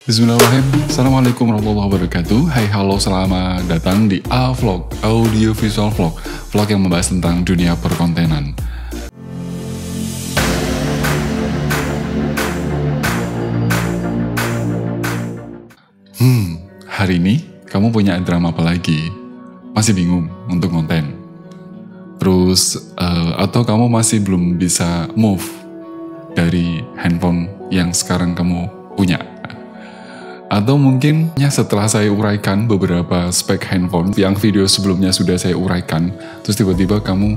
Bismillahirrahmanirrahim. Assalamualaikum warahmatullahi wabarakatuh. Hai halo, selamat datang di A-Vlog, Audio Visual Vlog, vlog yang membahas tentang dunia perkontenan. Hari ini kamu punya drama apa lagi? Masih bingung untuk konten? Terus, atau kamu masih belum bisa move dari handphone yang sekarang kamu punya? Atau mungkin setelah saya uraikan beberapa spek handphone yang video sebelumnya sudah saya uraikan, terus tiba-tiba kamu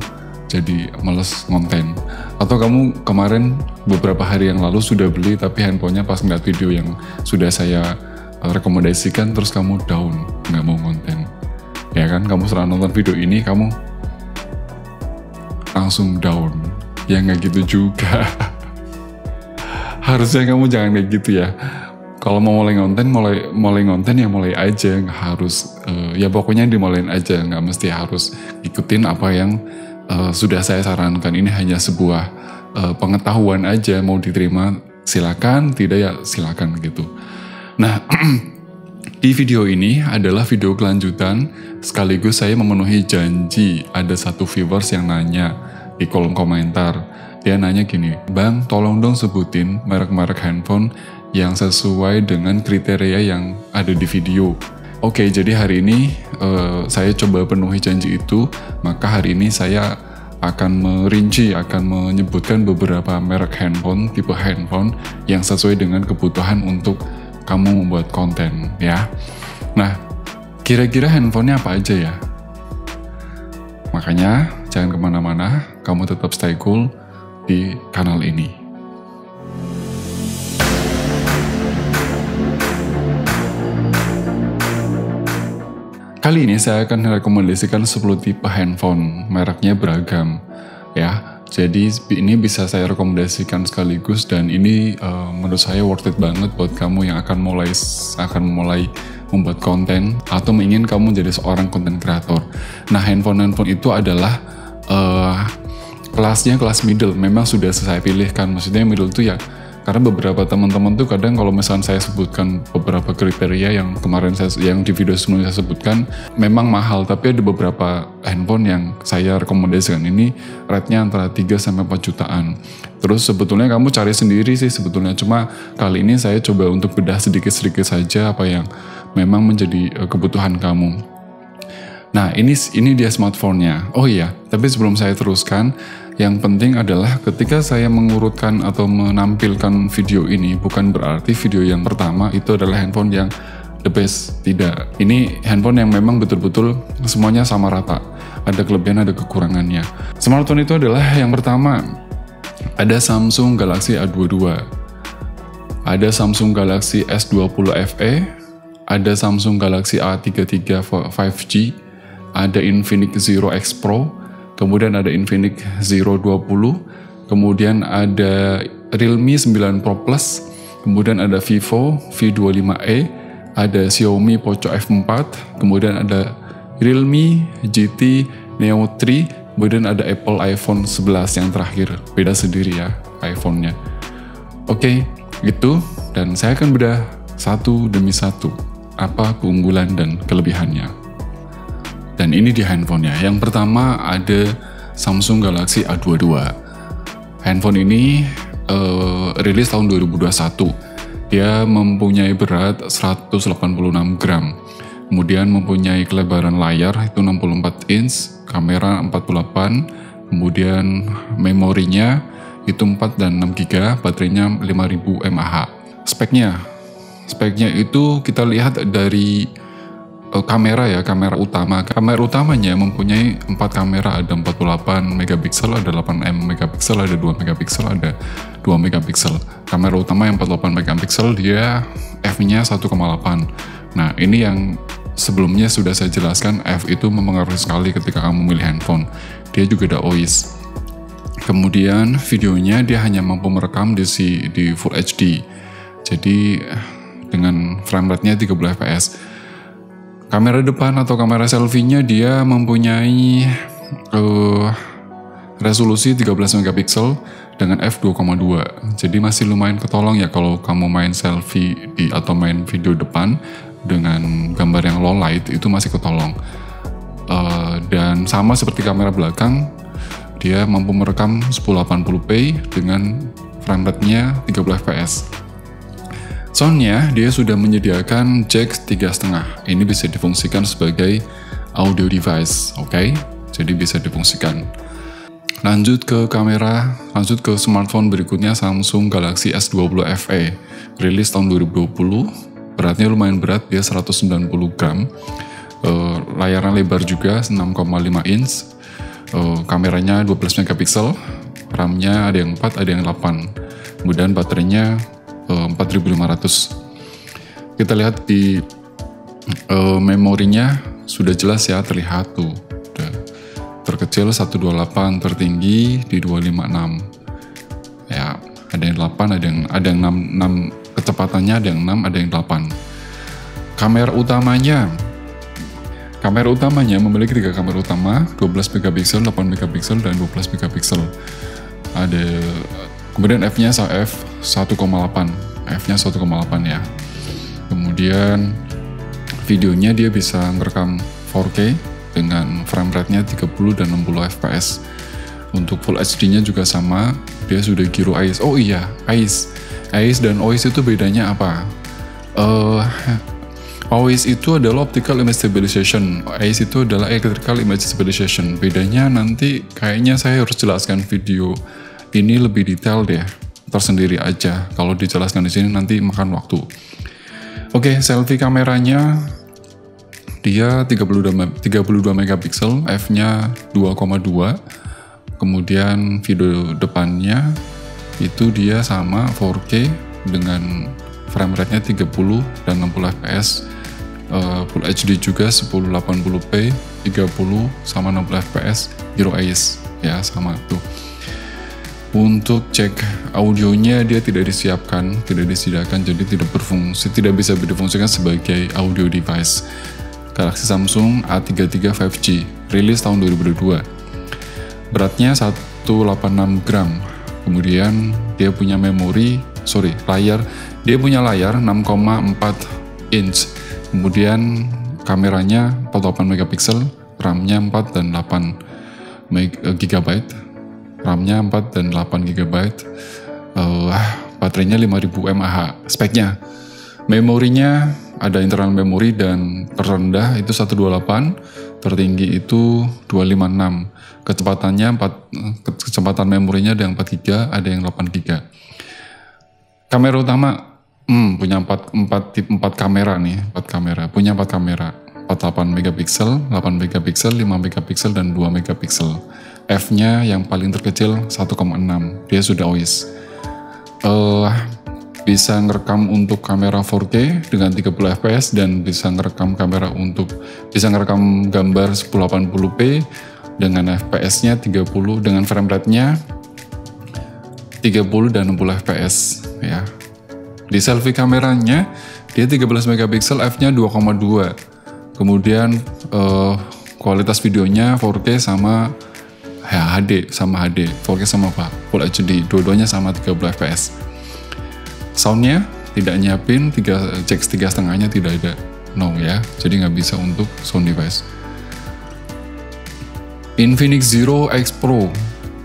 jadi males ngonten. Atau kamu kemarin beberapa hari yang lalu sudah beli tapi handphonenya pas ngeliat video yang sudah saya rekomendasikan terus kamu down, nggak mau ngonten. Ya kan, kamu setelah nonton video ini kamu langsung down. Ya nggak gitu juga. Harusnya kamu jangan kayak gitu ya. Kalau mau mulai ngonten ya mulai aja, nggak harus ya pokoknya dimulain aja, nggak mesti harus ikutin apa yang sudah saya sarankan. Ini hanya sebuah pengetahuan aja, mau diterima silakan, tidak ya silakan gitu. Nah, di video ini adalah video kelanjutan sekaligus saya memenuhi janji. Ada satu viewers yang nanya di kolom komentar, dia nanya gini, "Bang, tolong dong sebutin merek-merek handphone yang sesuai dengan kriteria yang ada di video." Oke, jadi hari ini saya coba penuhi janji itu, maka hari ini saya akan merinci, akan menyebutkan beberapa merek handphone, tipe handphone yang sesuai dengan kebutuhan untuk kamu membuat konten ya. Nah, kira-kira handphonenya apa aja ya? Makanya jangan kemana-mana, kamu tetap stay cool di kanal ini. Kali ini saya akan rekomendasikan 10 tipe handphone, mereknya beragam ya. Jadi ini bisa saya rekomendasikan sekaligus dan ini menurut saya worth it banget buat kamu yang akan mulai membuat konten atau ingin kamu jadi seorang konten kreator. Nah, handphone itu adalah kelasnya kelas middle, memang sudah saya pilihkan. Maksudnya middle itu ya karena beberapa teman-teman tuh kadang kalau misalnya saya sebutkan beberapa kriteria yang kemarin yang di video sebelumnya saya sebutkan memang mahal, tapi ada beberapa handphone yang saya rekomendasikan ini rate-nya antara 3-4 jutaan. Terus sebetulnya kamu cari sendiri sih sebetulnya, cuma kali ini saya coba untuk bedah sedikit-sedikit saja apa yang memang menjadi kebutuhan kamu. Nah, ini dia smartphone-nya. Oh iya, tapi sebelum saya teruskan, yang penting adalah ketika saya mengurutkan atau menampilkan video ini, bukan berarti video yang pertama itu adalah handphone yang the best. Tidak. Ini handphone yang memang betul-betul semuanya sama rata. Ada kelebihan, ada kekurangannya. Smartphone itu adalah yang pertama, ada Samsung Galaxy A22. Ada Samsung Galaxy S20 FE. Ada Samsung Galaxy A33 5G. Ada Infinix Zero X Pro, kemudian ada Infinix Zero 20, kemudian ada Realme 9 Pro Plus, kemudian ada Vivo V25e, ada Xiaomi Poco F4, kemudian ada Realme GT Neo 3, kemudian ada Apple iPhone 11 yang terakhir, beda sendiri ya iPhone-nya. Oke, gitu, dan saya akan bedah satu demi satu, apa keunggulan dan kelebihannya. Dan ini di handphonenya. Yang pertama ada Samsung Galaxy A22. Handphone ini rilis tahun 2021. Dia mempunyai berat 186 gram. Kemudian mempunyai kelebaran layar itu 64 inch, kamera 48, kemudian memorinya itu 4 dan 6 GB, baterainya 5000 mAh. Speknya itu kita lihat dari kamera ya, kamera utama. Kamera utamanya mempunyai 4 kamera, ada 48 megapiksel, ada 8 megapiksel, ada 2 megapiksel, ada 2 megapiksel. Kamera utama yang 48 megapiksel dia f-nya 1,8. Nah, ini yang sebelumnya sudah saya jelaskan, f itu mempengaruhi sekali ketika kamu milih handphone. Dia juga ada OIS. Kemudian videonya dia hanya mampu merekam di Full HD. Jadi dengan frame rate-nya 30 fps. Kamera depan atau kamera selfie-nya dia mempunyai resolusi 13 megapiksel dengan f2,2. Jadi masih lumayan ketolong ya kalau kamu main selfie atau main video depan dengan gambar yang low light, itu masih ketolong. Dan sama seperti kamera belakang, dia mampu merekam 1080p dengan frame rate-nya 30 fps. Soundnya dia sudah menyediakan jack 3,5. Ini bisa difungsikan sebagai audio device, oke? Jadi bisa difungsikan. Lanjut ke kamera, lanjut ke smartphone berikutnya, Samsung Galaxy S20 FE, rilis tahun 2020, beratnya lumayan berat, dia 190 gram, layarnya lebar juga 6,5 inch, kameranya 12 megapiksel, RAM-nya ada yang 4, ada yang 8, kemudian baterainya 4500. Kita lihat di memorinya sudah jelas ya, terlihat tuh. Terkecil 128, tertinggi di 256. Ya, ada yang 8, ada yang 6 kecepatannya, ada yang 6, ada yang 8. Kamera utamanya memiliki 3 kamera utama, 12 megapiksel, 8 megapiksel, dan 12 megapiksel. Kemudian f-nya f1,8. F-nya 1,8 ya. Kemudian videonya dia bisa merekam 4K dengan frame rate-nya 30 dan 60 fps. Untuk Full HD-nya juga sama, dia sudah Gyro Eyes. Oh iya, Eyes dan OIS itu bedanya apa? OIS itu adalah Optical Image Stabilization, Eyes itu adalah Electrical Image Stabilization. Bedanya nanti kayaknya saya harus jelaskan video ini lebih detail deh, tersendiri aja. Kalau dijelaskan di sini nanti makan waktu. Oke, selfie kameranya dia 32 megapiksel, f-nya 2,2. Kemudian video depannya itu dia sama 4K dengan frame rate-nya 30 dan 60 fps. Full HD juga 1080p, 30 sama 60 fps, Gyro Eyes ya, sama tuh. Untuk cek audionya dia tidak disediakan, jadi tidak bisa difungsikan sebagai audio device. Galaxy Samsung A33 5G, rilis tahun 2022. Beratnya 186 gram. Kemudian dia punya layar. Dia punya layar 6,4 inch. Kemudian kameranya 48 megapiksel, RAM-nya 4 dan 8 GB. RAM-nya 4 dan 8 GB. Baterainya 5000 mAh. Speknya, memorinya ada internal memory dan terendah itu 128, tertinggi itu 256. Kecepatan memorinya ada yang 4 GB, ada yang 8 GB. Kamera utama punya 4 kamera nih, 4 kamera. Punya 4 kamera. 48 megapiksel, 8 megapiksel, 5 megapiksel dan 2 megapiksel. F-nya yang paling terkecil 1,6. Dia sudah OIS. Bisa ngerekam untuk kamera 4K dengan 30 fps dan bisa ngerekam gambar 1080p dengan fps-nya 30 dengan frame rate-nya 30 dan 60 fps ya. Di selfie kameranya dia 13 megapiksel, f-nya 2,2. Kemudian kualitas videonya 4K sama HD, 4K sama Full HD, dua-duanya sama 30 fps. Soundnya tidak nyiapin, jack 3,5-nya tidak ada, no ya, jadi nggak bisa untuk sound device. Infinix Zero X Pro,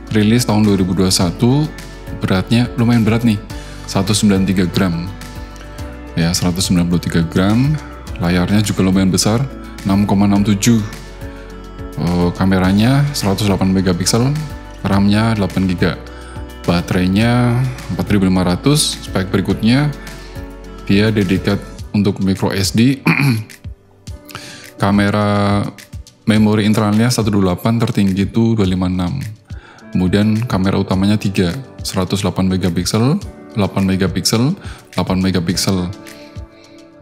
rilis tahun 2021, beratnya lumayan berat nih, 193 gram. Ya, 193 gram, layarnya juga lumayan besar, 6,67. Kameranya 108 megapiksel, RAM-nya 8 GB. Baterainya 4500. Spek berikutnya dia dedicated untuk micro SD. Kamera memori internalnya 128, tertinggi itu 256. Kemudian kamera utamanya 3, 108 megapiksel, 8 megapiksel, 8 megapiksel.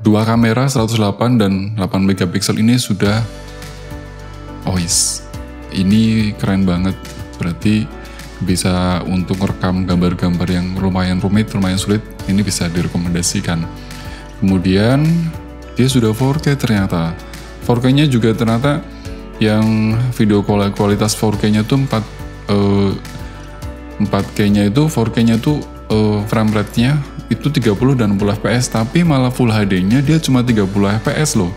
Dua kamera 108 dan 8 megapiksel ini sudah OIS. Ini keren banget. Berarti bisa untuk merekam gambar-gambar yang lumayan rumit, lumayan sulit, ini bisa direkomendasikan. Kemudian dia sudah 4K ternyata. 4K-nya juga ternyata yang video kualitas 4K-nya tuh 4K-nya itu, 4K-nya itu frame rate-nya itu 30 dan 60 fps, tapi malah Full HD-nya dia cuma 30 fps loh.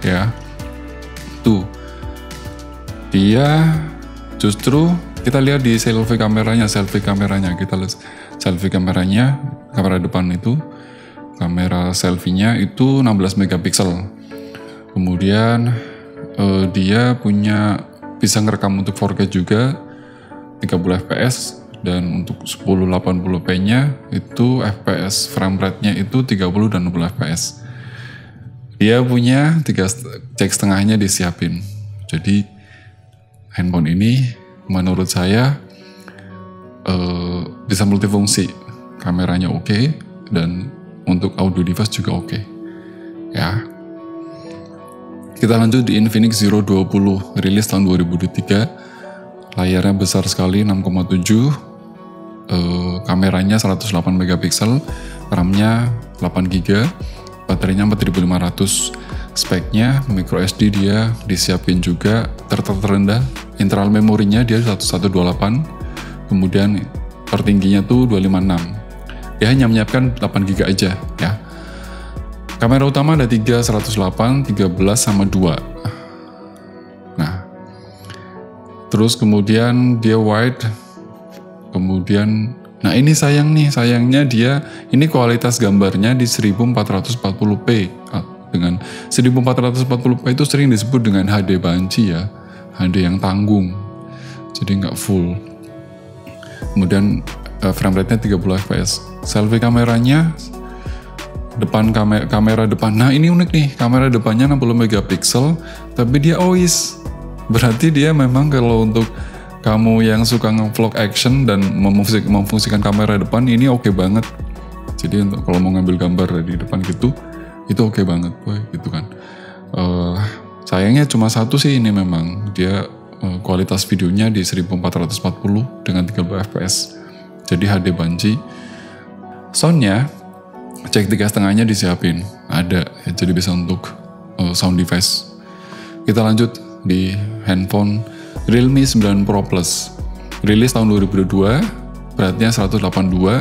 Ya. Tuh. Dia justru kita lihat di selfie kameranya, kita lihat selfie kameranya, kamera depan itu, kamera selfie-nya itu 16 megapiksel. Kemudian dia bisa ngerekam untuk 4K juga 30 fps, dan untuk 1080p-nya itu fps frame rate-nya itu 30 dan 60 fps. Dia punya 3 cek setengahnya disiapin. Jadi handphone ini menurut saya bisa multifungsi. Kameranya oke, dan untuk audio device juga oke. Ya. Kita lanjut di Infinix Zero 20, rilis tahun 2023. Layarnya besar sekali, 6,7. Kameranya 108 megapiksel, RAM-nya 8 GB, baterainya 4500. Speknya micro SD dia disiapin juga, terendah. Internal memorinya dia 1128. Kemudian tertingginya tuh 256. Dia hanya menyiapkan 8 GB aja ya. Kamera utama ada 3, 108, 13 sama 2. Nah, terus kemudian dia wide. Kemudian, nah ini sayangnya dia, ini kualitas gambarnya di 1440p. Dengan 1440p itu sering disebut dengan HD banci ya, HD yang tanggung, jadi nggak full. Kemudian frame rate-nya 30 fps. Selfie kameranya, kamera depan, nah ini unik nih, kamera depannya 60 megapiksel, tapi dia OIS. Berarti dia memang kalau untuk kamu yang suka nge-vlog action dan memfungsikan kamera depan, ini oke banget. Jadi untuk kalau mau ngambil gambar di depan gitu, itu oke banget, boy, gitu kan. Sayangnya cuma satu sih ini, memang dia kualitas videonya di 1440 dengan 30 fps. Jadi HD banci. Soundnya, cek 3,5-nya disiapin, ada, jadi bisa untuk sound device. Kita lanjut di handphone Realme 9 Pro Plus, rilis tahun 2022, beratnya 182,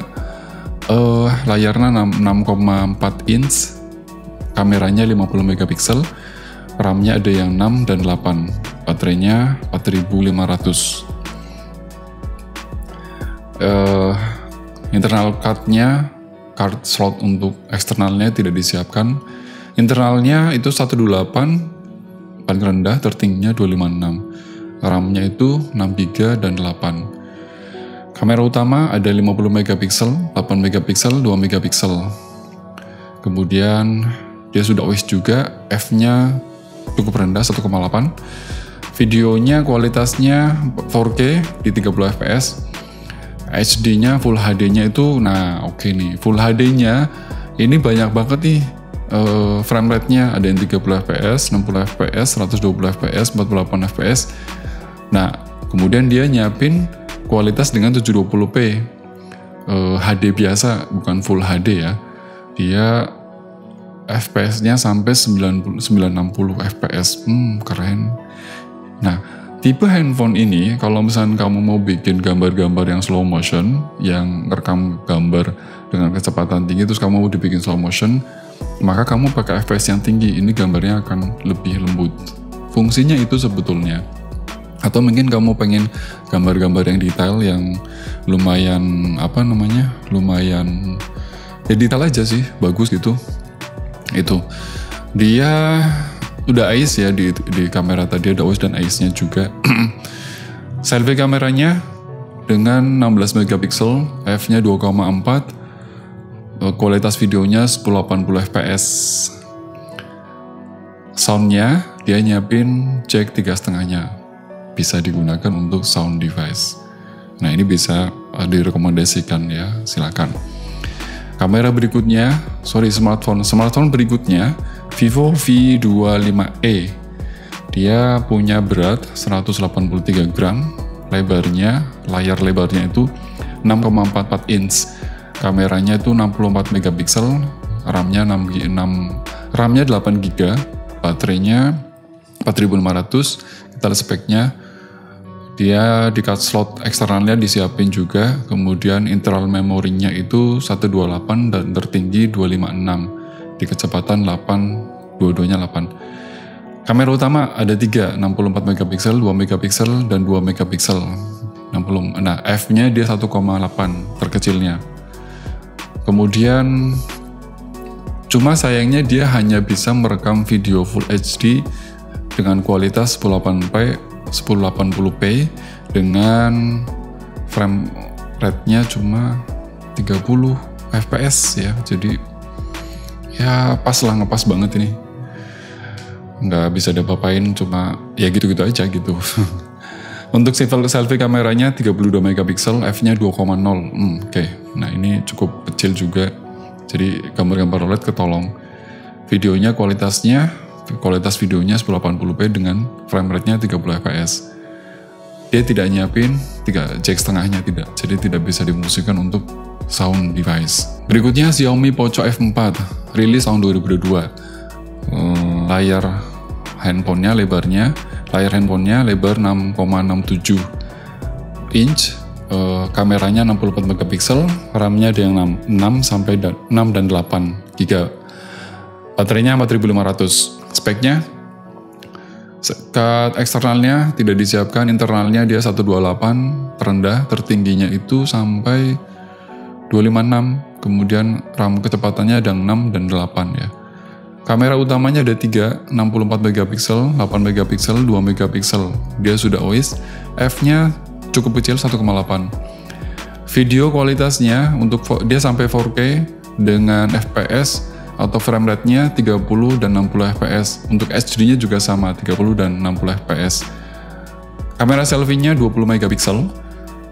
layarnya 6,4 inch, kameranya 50 megapiksel, RAM-nya ada yang 6 dan 8, baterainya 4500. Internal card-nya, card slot untuk eksternalnya tidak disiapkan. Internalnya itu 128, paling rendah, tertingginya 256. RAM-nya itu 6 GB dan 8. Kamera utama ada 50 megapiksel, 8 megapiksel, 2 megapiksel. Kemudian dia sudah OIS juga, F-nya cukup rendah 1,8. Videonya kualitasnya 4K di 30 fps. HD-nya Full HD-nya itu, nah oke nih, Full HD-nya ini banyak banget nih. Frame rate-nya ada yang 30 fps, 60 fps, 120 fps, 48 fps. Nah, kemudian dia nyiapin kualitas dengan 720p. HD biasa, bukan Full HD ya. Dia FPS-nya sampai 960 fps. Keren. Nah, tipe handphone ini, kalau misalnya kamu mau bikin gambar-gambar yang slow motion, yang ngerekam gambar dengan kecepatan tinggi, terus kamu mau dibikin slow motion, maka kamu pakai FPS yang tinggi, ini gambarnya akan lebih lembut. Fungsinya itu sebetulnya. Atau mungkin kamu pengen gambar-gambar yang detail, yang lumayan, lumayan, ya detail aja sih, bagus gitu. Itu. Dia udah AIS ya, di kamera tadi ada OIS dan AIS-nya juga. Selfie kameranya dengan 16 megapiksel, f-nya 2,4, kualitas videonya 1080 fps. Soundnya dia nyiapin jack 3,5-nya, bisa digunakan untuk sound device. Nah, ini bisa direkomendasikan ya, silakan. Kamera berikutnya, smartphone berikutnya Vivo V25e. Dia punya berat 183 gram, layar lebarnya itu 6,44 inch. Kameranya itu 64 megapiksel, RAM-nya 8 GB, baterainya 4500. Kita lihat speknya, Dia di card slot eksternalnya disiapin juga, kemudian internal memorinya itu 128 dan tertinggi 256 di kecepatan 8, dua-duanya 8. Kamera utama ada 3, 64 megapiksel, 2 megapiksel, dan 2 megapiksel. 60, nah f-nya dia 1,8 terkecilnya. Kemudian cuma sayangnya dia hanya bisa merekam video Full HD dengan kualitas 1080p dengan frame rate-nya cuma 30 fps ya. Jadi ya pas lah, ngepas banget ini. Nggak bisa diapa-apain, cuma ya gitu-gitu aja gitu. Untuk selfie kameranya 32 megapiksel, f-nya 2,0. Oke. Nah ini cukup kecil juga. Jadi gambar-gambar OLED ketolong. Videonya kualitas videonya 1080p dengan frame rate-nya 30 fps. Dia tidak nyiapin jack setengahnya, tidak. Jadi tidak bisa dimungkinkan untuk sound device. Berikutnya Xiaomi Poco F4, rilis tahun 2022. Layar handphonenya lebar 6,67 inch, kameranya 64 megapiksel, RAM-nya ada yang 6 dan 8 GB. Baterainya 4500. Speknya, card eksternalnya tidak disiapkan, internalnya dia 128 terendah, tertingginya itu sampai 256, kemudian RAM kecepatannya ada 6 dan 8 ya. Kamera utamanya ada 3, 64 megapiksel, 8 megapiksel, 2 megapiksel. Dia sudah OIS, f-nya cukup kecil 1,8. Video kualitasnya untuk dia sampai 4K dengan fps atau frame rate-nya 30 dan 60 fps. Untuk HD-nya juga sama, 30 dan 60 fps. Kamera selfie-nya 20 megapiksel,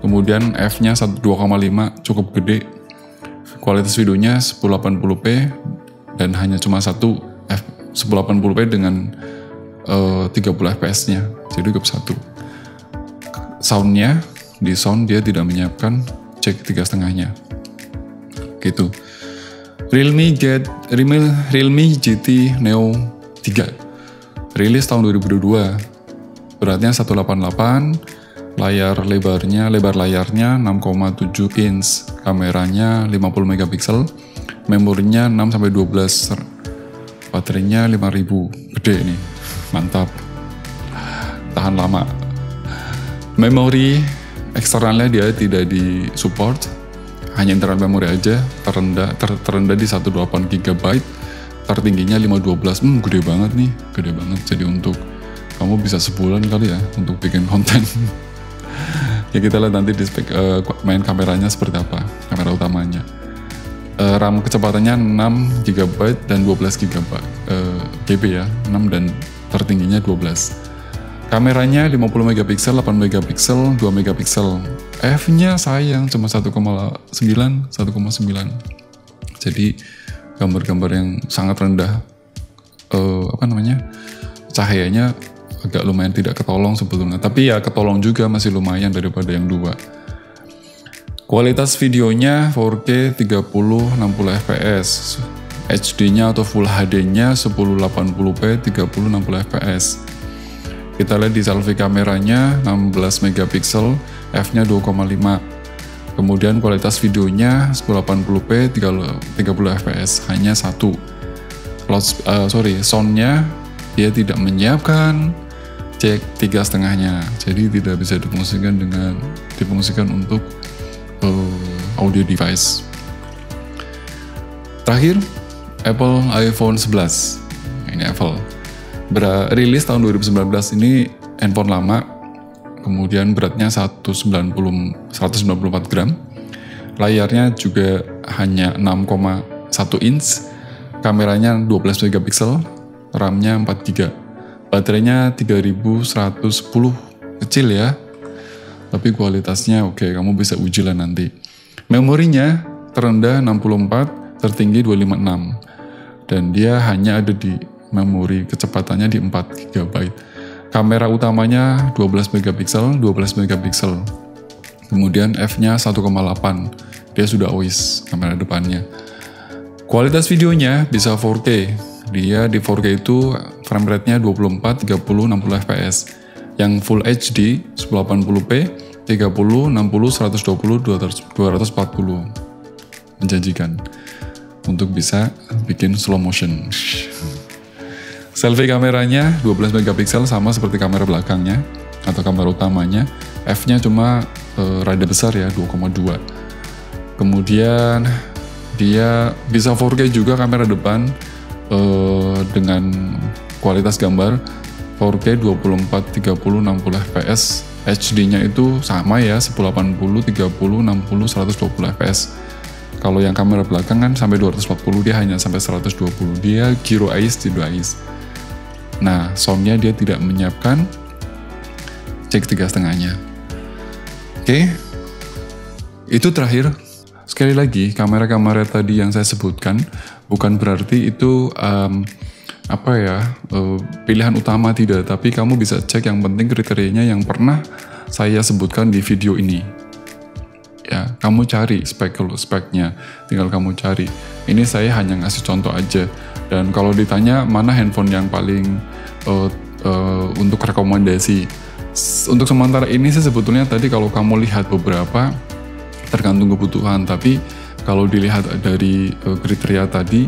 kemudian f-nya 2,5, cukup gede. Kualitas videonya 1080p dan hanya cuma 1080p dengan 30 fps-nya, jadi cukup 1. Sound-nya, di sound dia tidak menyiapkan jack 3,5-nya. Gitu. Realme GT Neo 3, rilis tahun 2022. Beratnya 188, lebar layarnya 6,7 inch, kameranya 50 megapiksel, memorinya 6-12, baterainya 5000, gede nih, mantap, tahan lama. Memori eksternalnya dia tidak di support, hanya internal memori aja, terendah di 128 GB, tertingginya 512. Gede banget nih, gede banget. Jadi untuk kamu bisa sebulan kali ya untuk bikin konten. Ya kita lihat nanti di spek main kameranya seperti apa, kamera utamanya. RAM kecepatannya 6 GB dan 12 GB ya, 6 dan tertingginya 12. Kameranya 50 megapiksel, 8 megapiksel, 2 megapiksel. F-nya sayang cuma 1,9. Jadi gambar-gambar yang sangat rendah, cahayanya agak lumayan tidak ketolong sebetulnya. Tapi ya ketolong juga, masih lumayan daripada yang 2. Kualitas videonya 4K 30-60 fps. HD-nya atau Full HD-nya 1080p 30-60 fps. Kita lihat di selfie kameranya 16 megapiksel, f-nya 2,5. Kemudian kualitas videonya 1080p 30 fps, hanya 1. Sound-nya dia tidak menyiapkan jack 3,5-nya, jadi tidak bisa difungsikan untuk audio device. Terakhir, Apple iPhone 11. Ini Apple. Rilis tahun 2019, ini handphone lama, kemudian beratnya 194 gram, layarnya juga hanya 6,1 inch, kameranya 12 megapiksel, RAM-nya 4 GB, baterainya 3110, kecil ya, tapi kualitasnya oke, kamu bisa uji lah nanti. Memorinya terendah 64, tertinggi 256, dan dia hanya ada di memori kecepatannya di 4 GB. Kamera utamanya 12 megapiksel, kemudian f-nya 1,8, dia sudah OIS kamera depannya. Kualitas videonya bisa 4K, dia di 4K itu frame rate-nya 24, 30, 60 fps. Yang Full HD 1080p 30, 60, 120, 240. Menjanjikan untuk bisa bikin slow motion. Selfie kameranya 12 megapiksel sama seperti kamera belakangnya atau kamera utamanya. F-nya cuma rada besar ya, 2,2. Kemudian dia bisa 4K juga kamera depan dengan kualitas gambar 4K 24, 30, 60 fps. HD-nya itu sama ya, 1080, 30, 60, 120 fps. Kalau yang kamera belakang kan sampai 240, dia hanya sampai 120. Dia Gyro Eyes, tidak Eyes. Nah, soundnya dia tidak menyiapkan jack 3,5-nya. Oke, itu terakhir. Sekali lagi, kamera-kamera tadi yang saya sebutkan bukan berarti itu pilihan utama, tidak, tapi kamu bisa cek yang penting kriterianya yang pernah saya sebutkan di video ini. Ya, kamu cari speknya, tinggal kamu cari. Ini saya hanya ngasih contoh aja. Dan kalau ditanya mana handphone yang paling untuk rekomendasi, untuk sementara ini sih sebetulnya tadi kalau kamu lihat beberapa tergantung kebutuhan, tapi kalau dilihat dari kriteria tadi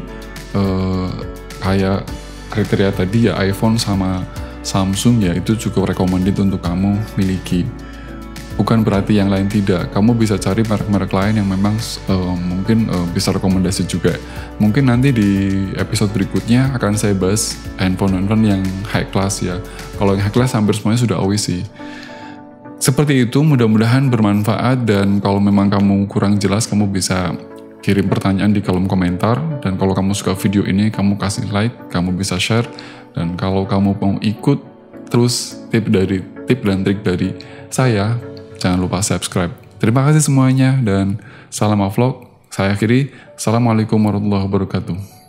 kayak kriteria tadi ya iPhone sama Samsung ya itu cukup recommended untuk kamu miliki. Bukan berarti yang lain tidak. Kamu bisa cari merek-merek lain yang memang mungkin bisa rekomendasi juga. Mungkin nanti di episode berikutnya akan saya bahas handphone-handphone yang high class ya. Kalau yang high class hampir semuanya sudah always sih. Seperti itu, mudah-mudahan bermanfaat, dan kalau memang kamu kurang jelas kamu bisa kirim pertanyaan di kolom komentar, dan kalau kamu suka video ini kamu kasih like, kamu bisa share, dan kalau kamu mau ikut terus tip dan trik dari saya, jangan lupa subscribe. Terima kasih semuanya dan salam vlog. Saya akhiri. Assalamualaikum warahmatullahi wabarakatuh.